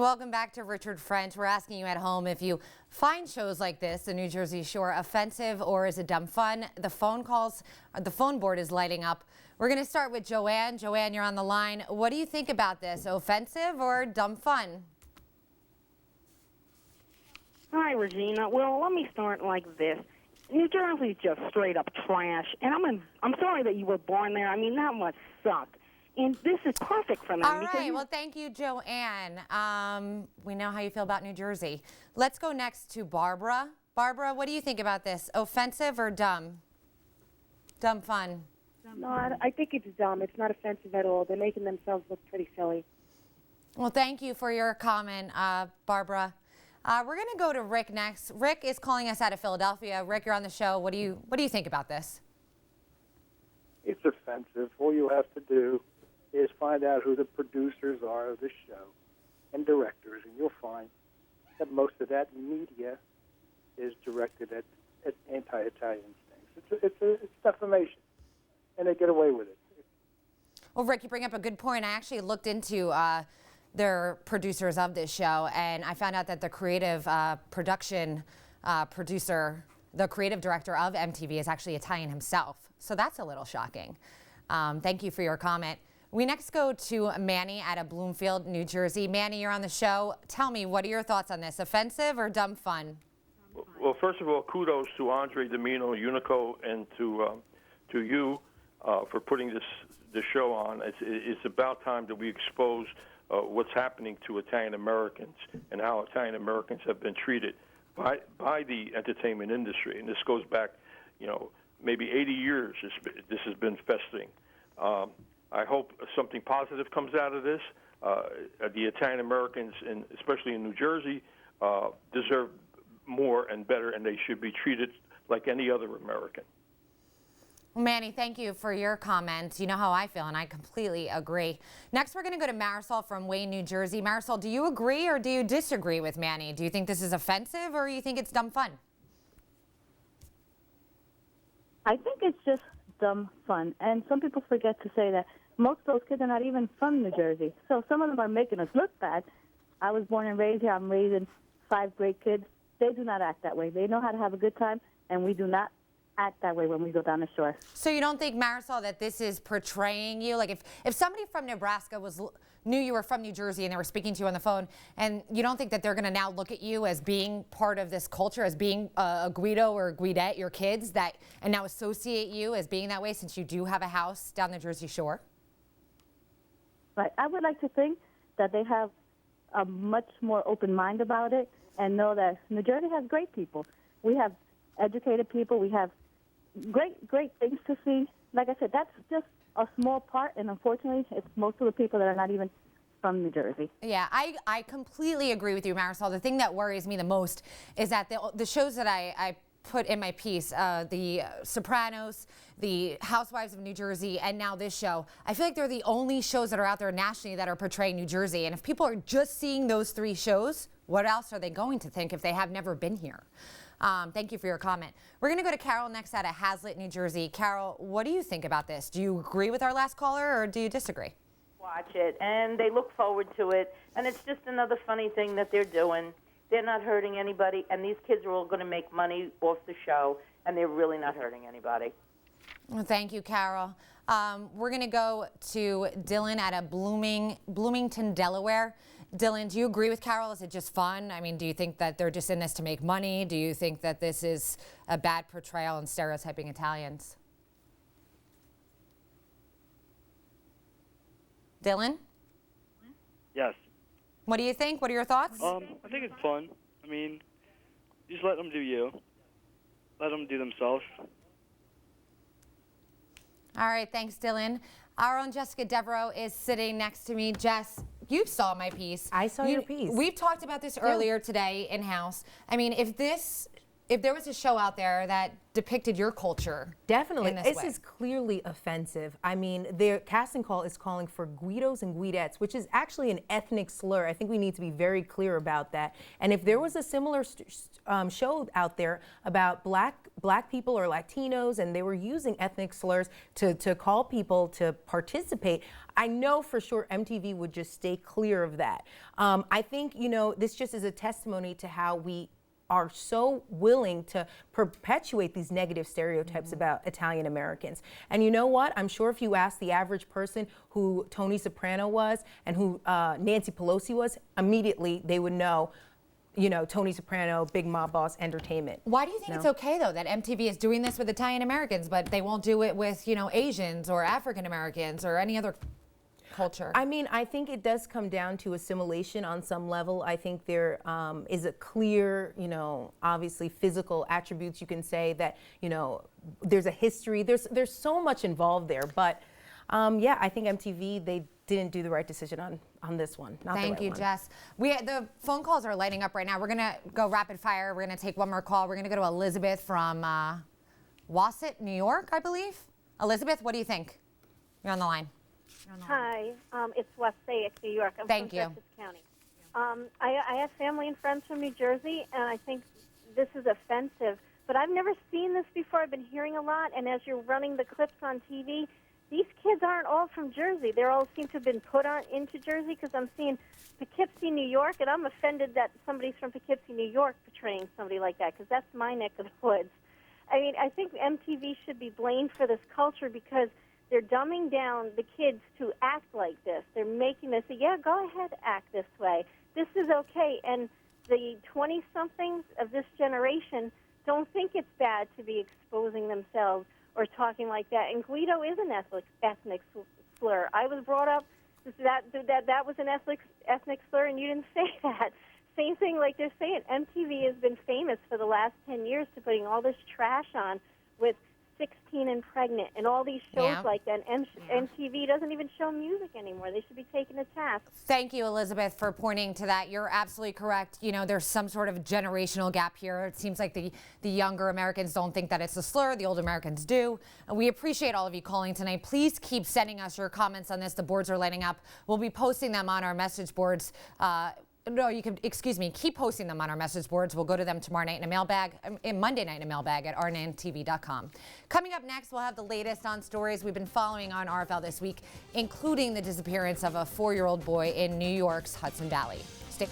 Welcome back to Richard French. We're asking you at home if you find shows like this, the New Jersey Shore, offensive or is it dumb fun? The phone board is lighting up. We're going to start with Joanne. Joanne, you're on the line. What do you think about this? Offensive or dumb fun? Hi, Regina. Well, let me start like this. New Jersey's just straight up trash, and I'm sorry that you were born there. I mean, that must suck. And this is perfect for them. All right. Well, thank you, Joanne. We know how you feel about New Jersey. Let's go next to Barbara. Barbara, what do you think about this? Offensive or dumb? Dumb fun? No, I think it's dumb. It's not offensive at all. They're making themselves look pretty silly. Well, thank you for your comment, Barbara. We're going to go to Rick next. Rick is calling us out of Philadelphia. Rick, you're on the show. What do you think about this? It's offensive. All you have to do is find out who the producers are of the show and directors, and you'll find that most of that media is directed at anti-Italian things. It's defamation, and they get away with it. Well, Rick, you bring up a good point. I actually looked into their producers of this show, and I found out that the creative production producer, the creative director of MTV is actually Italian himself. So that's a little shocking. Thank you for your comment. We next go to Manny out of Bloomfield, New Jersey. Manny, you're on the show. Tell me, what are your thoughts on this? Offensive or dumb fun? Well, first of all, kudos to Andre Domino, Unico, and to you for putting this show on. It's about time that we expose what's happening to Italian Americans and how Italian Americans have been treated by the entertainment industry. And this goes back, maybe 80 years. This has been festering. I hope something positive comes out of this. The Italian Americans, especially in New Jersey, deserve more and better, and they should be treated like any other American. Well, Manny, thank you for your comments. You know how I feel, and I completely agree. Next, we're going to go to Marisol from Wayne, New Jersey. Marisol, do you agree or do you disagree with Manny? Do you think this is offensive or you think it's dumb fun? I think it's just dumb fun. And some people forget to say that most of those kids are not even from New Jersey. So some of them are making us look bad. I was born and raised here. I'm raising 5 great kids. They do not act that way. They know how to have a good time, and we do not act that way when we go down the shore. So you don't think, Marisol, that this is portraying you? Like if somebody from Nebraska knew you were from New Jersey and they were speaking to you on the phone, and you don't think that they're going to now look at you as being part of this culture, as being a Guido or a Guidette, your kids, and now associate you as being that way since you do have a house down the Jersey Shore? Right. I would like to think that they have a much more open mind about it and know that New Jersey has great people. We have educated people. We have great things to see. Like I said, that's just a small part, and unfortunately, it's most of the people that are not even from New Jersey. Yeah, I completely agree with you, Marisol. The thing that worries me the most is that the shows that I put in my piece, the Sopranos, the Housewives of New Jersey, and now this show, I feel like they're the only shows that are out there nationally that are portraying New Jersey. And if people are just seeing those 3 shows, what else are they going to think if they have never been here? Thank you for your comment. We're going to go to Carol next out of Hazlitt, New Jersey. Carol, what do you think about this? Do you agree with our last caller or do you disagree? Watch it, and they look forward to it, and it's just another funny thing that they're doing. They're not hurting anybody, and these kids are all going to make money off the show, and they're really not hurting anybody. Well, thank you, Carol. We're going to go to Dylan out of Bloomington, Delaware. Dylan, do you agree with Carol? Is it just fun? I mean, do you think that they're just in this to make money? Do you think that this is a bad portrayal and stereotyping Italians? Dylan? Yes. What do you think? What are your thoughts? I think it's fun. I mean, you just let them do you. Let them do themselves. All right, thanks, Dylan. Our own Jessica Devereaux is sitting next to me. Jess, you saw my piece. I saw your piece. We've talked about this earlier today in-house. I mean, if this if there was a show out there that depicted your culture. Definitely. In this This way. is clearly offensive. I mean, their casting call is calling for Guidos and Guidettes, which is actually an ethnic slur. I think we need to be very clear about that. And if there was a similar show out there about black people or Latinos, and they were using ethnic slurs to call people to participate, I know for sure MTV would just stay clear of that. I think, you know, this just is a testimony to how we are so willing to perpetuate these negative stereotypes about Italian Americans. And you know what? I'm sure if you ask the average person who Tony Soprano was and who Nancy Pelosi was, immediately they would know, you know, Tony Soprano, Big Mob Boss Entertainment. Why do you think it's okay, though, that MTV is doing this with Italian Americans, but they won't do it with, you know, Asians or African Americans or any other culture? I mean, I think it does come down to assimilation on some level. I think there is a clear, you know, obviously physical attributes you can say that, you know, there's a history. There's so much involved there. But yeah, I think MTV, they didn't do the right decision on this one. Not Thank the right you, one. Jess. The phone calls are lighting up right now. We're going to go rapid fire. We're going to take one more call. We're going to go to Elizabeth from Wausett, New York, I believe. Elizabeth, what do you think? You're on the line. Hi, it's Wassaic, New York. I'm Thank from you. Dutchess County. I have family and friends from New Jersey, and I think this is offensive. But I've never seen this before. I've been hearing a lot, and as you're running the clips on TV, these kids aren't all from Jersey. They all seem to have been put on into Jersey because I'm seeing Poughkeepsie, New York, and I'm offended that somebody's from Poughkeepsie, New York, portraying somebody like that because that's my neck of the woods. I mean, I think MTV should be blamed for this culture because they're dumbing down the kids to act like this. They're making them say, yeah, go ahead, act this way. This is okay. And the 20-somethings of this generation don't think it's bad to be exposing themselves or talking like that. And Guido is an ethnic slur. I was brought up that was an ethnic slur, and you didn't say that. Same thing like they're saying. MTV has been famous for the last 10 years to putting all this trash on with 16 and Pregnant and all these shows like that. And MTV doesn't even show music anymore. They should be taken to task. Thank you, Elizabeth, for pointing to that. You're absolutely correct. You know, there's some sort of generational gap here. It seems like the younger Americans don't think that it's a slur. The older Americans do. And we appreciate all of you calling tonight. Please keep sending us your comments on this. The boards are lighting up. We'll be posting them on our message boards. No, you can, excuse me, keep posting them on our message boards. We'll go to them tomorrow night in a mailbag, Monday night in a mailbag at rnntv.com. Coming up next, we'll have the latest on stories we've been following on RFL this week, including the disappearance of a 4-year-old boy in New York's Hudson Valley. Stay